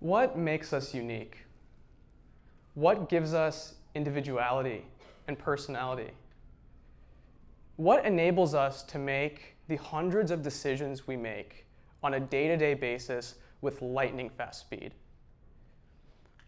What makes us unique? What gives us individuality and personality? What enables us to make the hundreds of decisions we make on a day-to-day basis with lightning fast speed?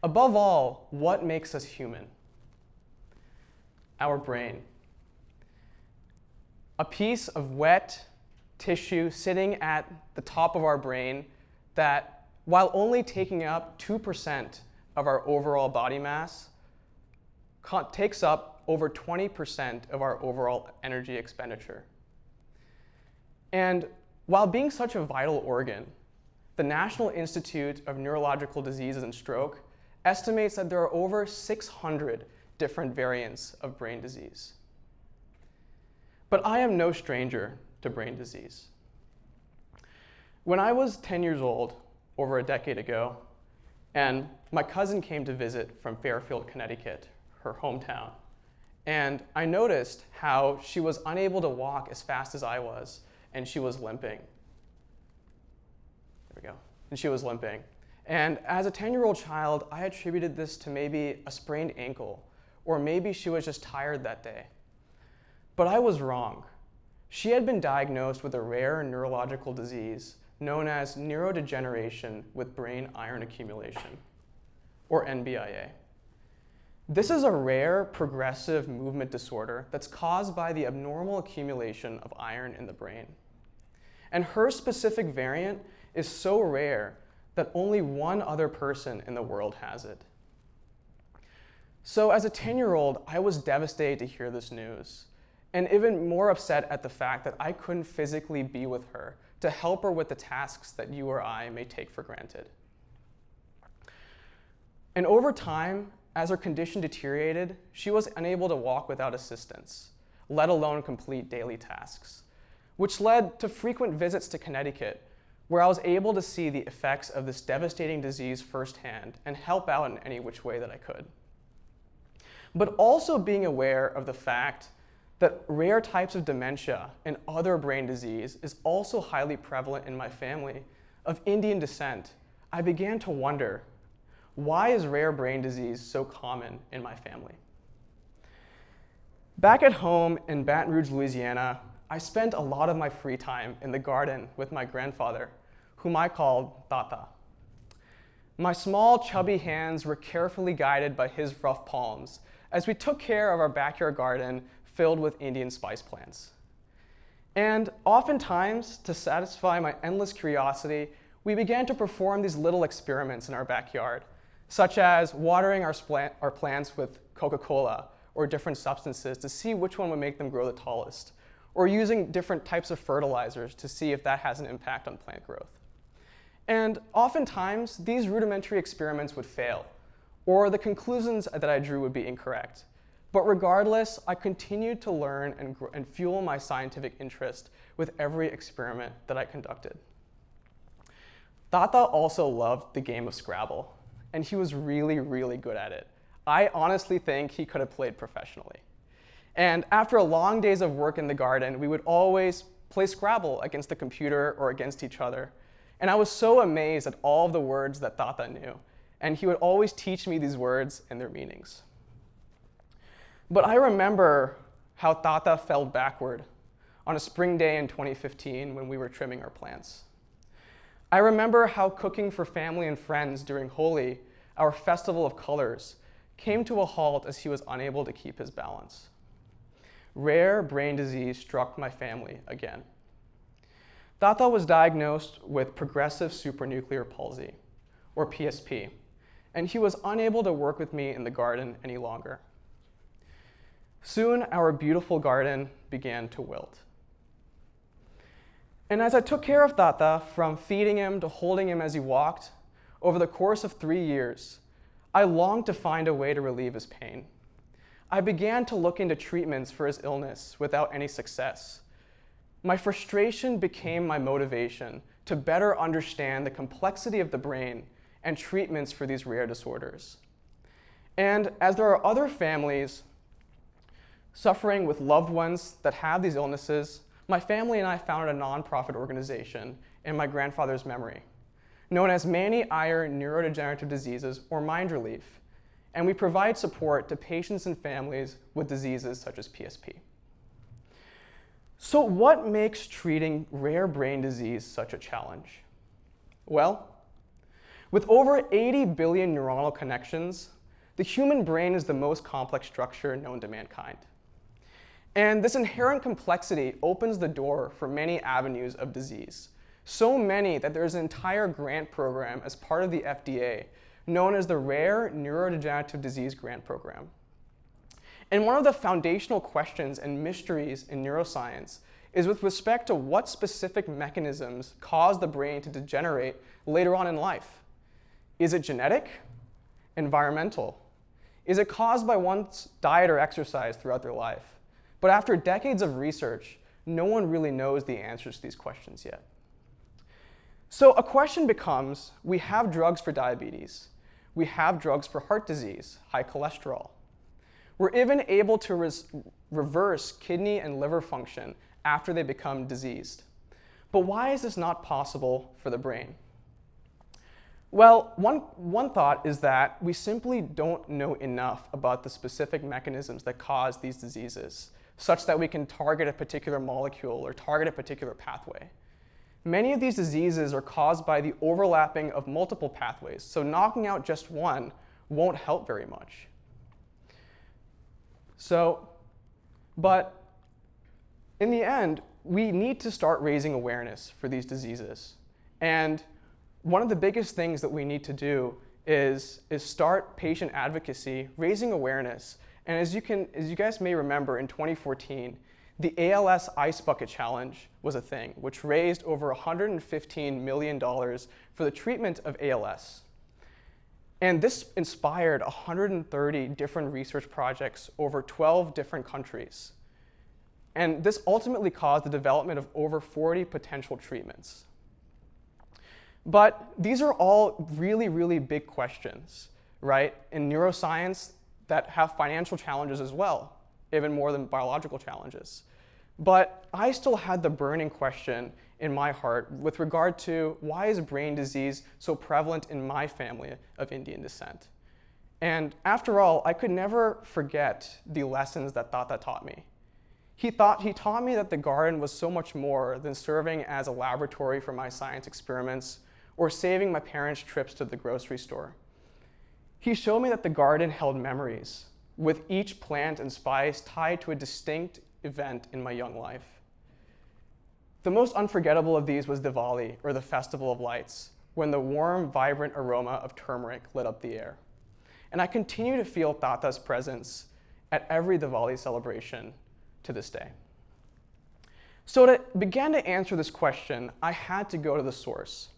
Above all, what makes us human? Our brain. A piece of wet tissue sitting at the top of our brain that, while only taking up 2% of our overall body mass, takes up over 20% of our overall energy expenditure. And while being such a vital organ, the National Institute of Neurological Diseases and Stroke estimates that there are over 600 different variants of brain disease. But I am no stranger to brain disease. When I was 10 years old, over a decade ago, and my cousin came to visit from Fairfield, Connecticut, her hometown, and I noticed how she was unable to walk as fast as I was, and she was limping. There we go. And she was limping. And as a 10-year-old child, I attributed this to maybe a sprained ankle, or maybe she was just tired that day. But I was wrong. She had been diagnosed with a rare neurological disease known as neurodegeneration with brain iron accumulation, or NBIA. This is a rare progressive movement disorder that's caused by the abnormal accumulation of iron in the brain. And her specific variant is so rare that only one other person in the world has it. So as a 10-year-old, I was devastated to hear this news, and even more upset at the fact that I couldn't physically be with her to help her with the tasks that you or I may take for granted. And over time, as her condition deteriorated, she was unable to walk without assistance, let alone complete daily tasks, which led to frequent visits to Connecticut, where I was able to see the effects of this devastating disease firsthand and help out in any which way that I could. But also being aware of the fact that rare types of dementia and other brain disease is also highly prevalent in my family of Indian descent, I began to wonder, why is rare brain disease so common in my family? Back at home in Baton Rouge, Louisiana, I spent a lot of my free time in the garden with my grandfather, whom I called Tata. My small, chubby hands were carefully guided by his rough palms as we took care of our backyard garden filled with Indian spice plants. And oftentimes, to satisfy my endless curiosity, we began to perform these little experiments in our backyard, such as watering our plants with Coca-Cola or different substances to see which one would make them grow the tallest, or using different types of fertilizers to see if that has an impact on plant growth. And oftentimes, these rudimentary experiments would fail, or the conclusions that I drew would be incorrect. But regardless, I continued to learn and fuel my scientific interest with every experiment that I conducted. Tata also loved the game of Scrabble, and he was really, really good at it. I honestly think he could have played professionally. And after long days of work in the garden, we would always play Scrabble against the computer or against each other. And I was so amazed at all of the words that Tata knew. And he would always teach me these words and their meanings. But I remember how Tata fell backward on a spring day in 2015 when we were trimming our plants. I remember how cooking for family and friends during Holi, our festival of colors, came to a halt as he was unable to keep his balance. Rare brain disease struck my family again. Tata was diagnosed with progressive supranuclear palsy, or PSP, and he was unable to work with me in the garden any longer. Soon, our beautiful garden began to wilt. And as I took care of Tata, from feeding him to holding him as he walked, over the course of 3 years, I longed to find a way to relieve his pain. I began to look into treatments for his illness without any success. My frustration became my motivation to better understand the complexity of the brain and treatments for these rare disorders. And as there are other families suffering with loved ones that have these illnesses, my family and I founded a nonprofit organization in my grandfather's memory. known as Iyer neurodegenerative diseases or mind relief, and we provide support to patients and families with diseases such as PSP. So what makes treating rare brain disease such a challenge? Well, with over 80 billion neuronal connections, the human brain is the most complex structure known to mankind. And this inherent complexity opens the door for many avenues of disease. So many that there's an entire grant program as part of the FDA known as the Rare Neurodegenerative Disease Grant Program. And one of the foundational questions and mysteries in neuroscience is with respect to what specific mechanisms cause the brain to degenerate later on in life. Is it genetic? Environmental? Is it caused by one's diet or exercise throughout their life? But after decades of research, no one really knows the answers to these questions yet. So a question becomes, we have drugs for diabetes. We have drugs for heart disease, high cholesterol. We're even able to reverse kidney and liver function after they become diseased. But why is this not possible for the brain? Well, one thought is that we simply don't know enough about the specific mechanisms that cause these diseases, such that we can target a particular molecule or target a particular pathway. Many of these diseases are caused by the overlapping of multiple pathways, so knocking out just one won't help very much. But in the end, we need to start raising awareness for these diseases. And one of the biggest things that we need to do is start patient advocacy, raising awareness. And as you guys may remember, in 2014, the ALS Ice Bucket Challenge was a thing, which raised over $115 million for the treatment of ALS. And this inspired 130 different research projects over 12 different countries. And this ultimately caused the development of over 40 potential treatments. But these are all really, really big questions, right, in neuroscience that have financial challenges as well, even more than biological challenges. But I still had the burning question in my heart with regard to why is brain disease so prevalent in my family of Indian descent? And after all, I could never forget the lessons that Tata taught me. He taught me that the garden was so much more than serving as a laboratory for my science experiments or saving my parents' trips to the grocery store. He showed me that the garden held memories, with each plant and spice tied to a distinct event in my young life. The most unforgettable of these was Diwali, or the Festival of Lights, when the warm, vibrant aroma of turmeric lit up the air. And I continue to feel Tata's presence at every Diwali celebration to this day. So to begin to answer this question, I had to go to the source.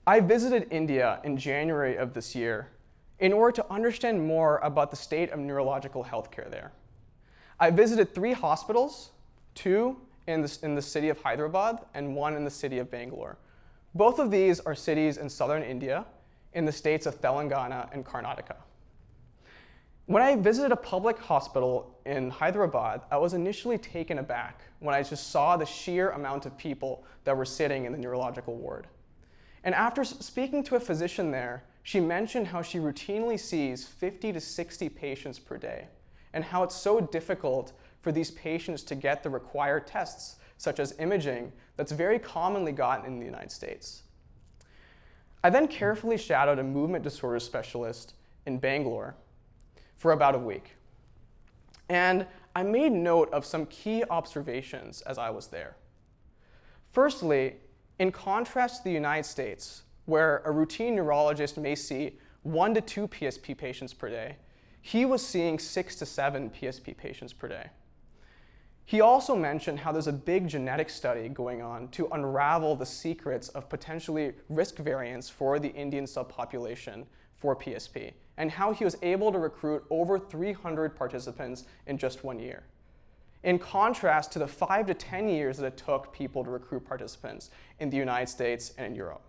I visited India in January of this year in order to understand more about the state of neurological healthcare there. I visited 3 hospitals, 2 in the city of Hyderabad and 1 in the city of Bangalore. Both of these are cities in southern India in the states of Telangana and Karnataka. When I visited a public hospital in Hyderabad, I was initially taken aback when I just saw the sheer amount of people that were sitting in the neurological ward. And after speaking to a physician there, she mentioned how she routinely sees 50 to 60 patients per day, and how it's so difficult for these patients to get the required tests, such as imaging, that's very commonly gotten in the United States. I then carefully shadowed a movement disorder specialist in Bangalore for about a week. And I made note of some key observations as I was there. Firstly, in contrast to the United States, where a routine neurologist may see 1 to 2 PSP patients per day, he was seeing 6 to 7 PSP patients per day. He also mentioned how there's a big genetic study going on to unravel the secrets of potentially risk variants for the Indian subpopulation for PSP, and how he was able to recruit over 300 participants in just 1 year. In contrast to the 5 to 10 years that it took people to recruit participants in the United States and in Europe.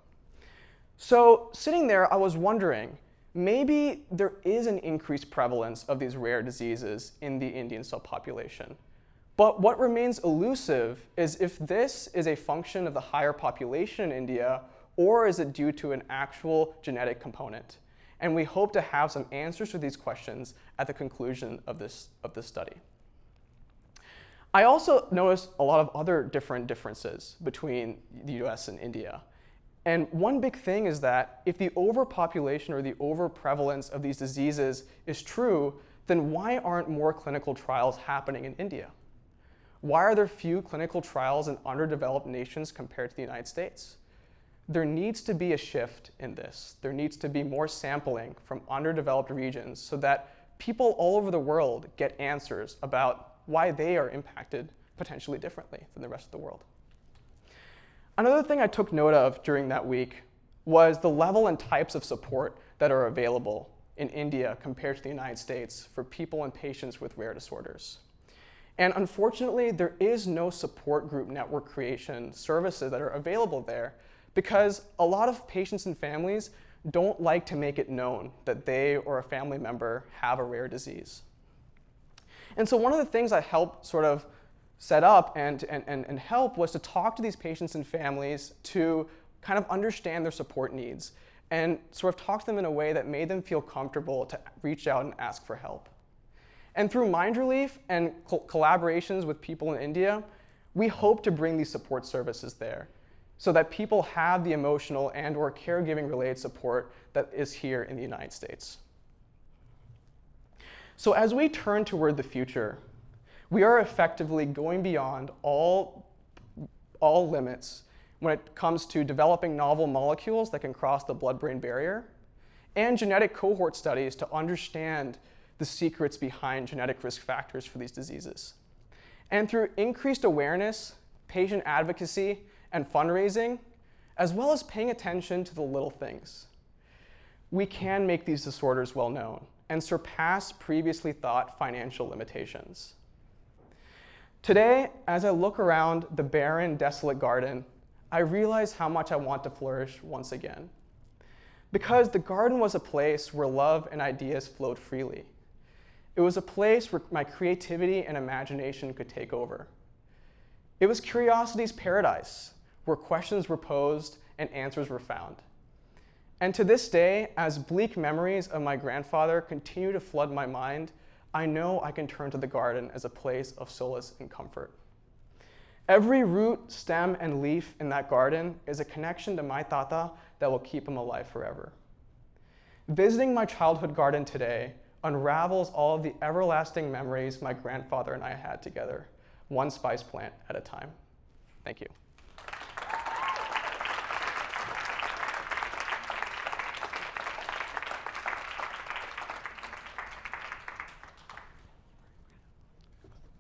So sitting there, I was wondering, maybe there is an increased prevalence of these rare diseases in the Indian subpopulation. But what remains elusive is if this is a function of the higher population in India or is it due to an actual genetic component? And we hope to have some answers to these questions at the conclusion of this study. I also noticed a lot of other differences between the US and India. And one big thing is that if the overpopulation or the overprevalence of these diseases is true, then why aren't more clinical trials happening in India? Why are there few clinical trials in underdeveloped nations compared to the United States? There needs to be a shift in this. There needs to be more sampling from underdeveloped regions so that people all over the world get answers about why they are impacted potentially differently than the rest of the world. Another thing I took note of during that week was the level and types of support that are available in India compared to the United States for people and patients with rare disorders. And unfortunately, there is no support group network creation services that are available there because a lot of patients and families don't like to make it known that they or a family member have a rare disease. And so one of the things I helped sort of set up and help was to talk to these patients and families to kind of understand their support needs and sort of talk to them in a way that made them feel comfortable to reach out and ask for help. And through Mind Relief and collaborations with people in India, we hope to bring these support services there so that people have the emotional and or caregiving related support that is here in the United States. So as we turn toward the future, we are effectively going beyond all limits when it comes to developing novel molecules that can cross the blood-brain barrier and genetic cohort studies to understand the secrets behind genetic risk factors for these diseases. And through increased awareness, patient advocacy, and fundraising, as well as paying attention to the little things, we can make these disorders well known and surpass previously thought financial limitations. Today, as I look around the barren, desolate garden, I realize how much I want to flourish once again. Because the garden was a place where love and ideas flowed freely. It was a place where my creativity and imagination could take over. It was curiosity's paradise, where questions were posed and answers were found. And to this day, as bleak memories of my grandfather continue to flood my mind, I know I can turn to the garden as a place of solace and comfort. Every root, stem, and leaf in that garden is a connection to my tata that will keep him alive forever. Visiting my childhood garden today unravels all of the everlasting memories my grandfather and I had together, one spice plant at a time. Thank you.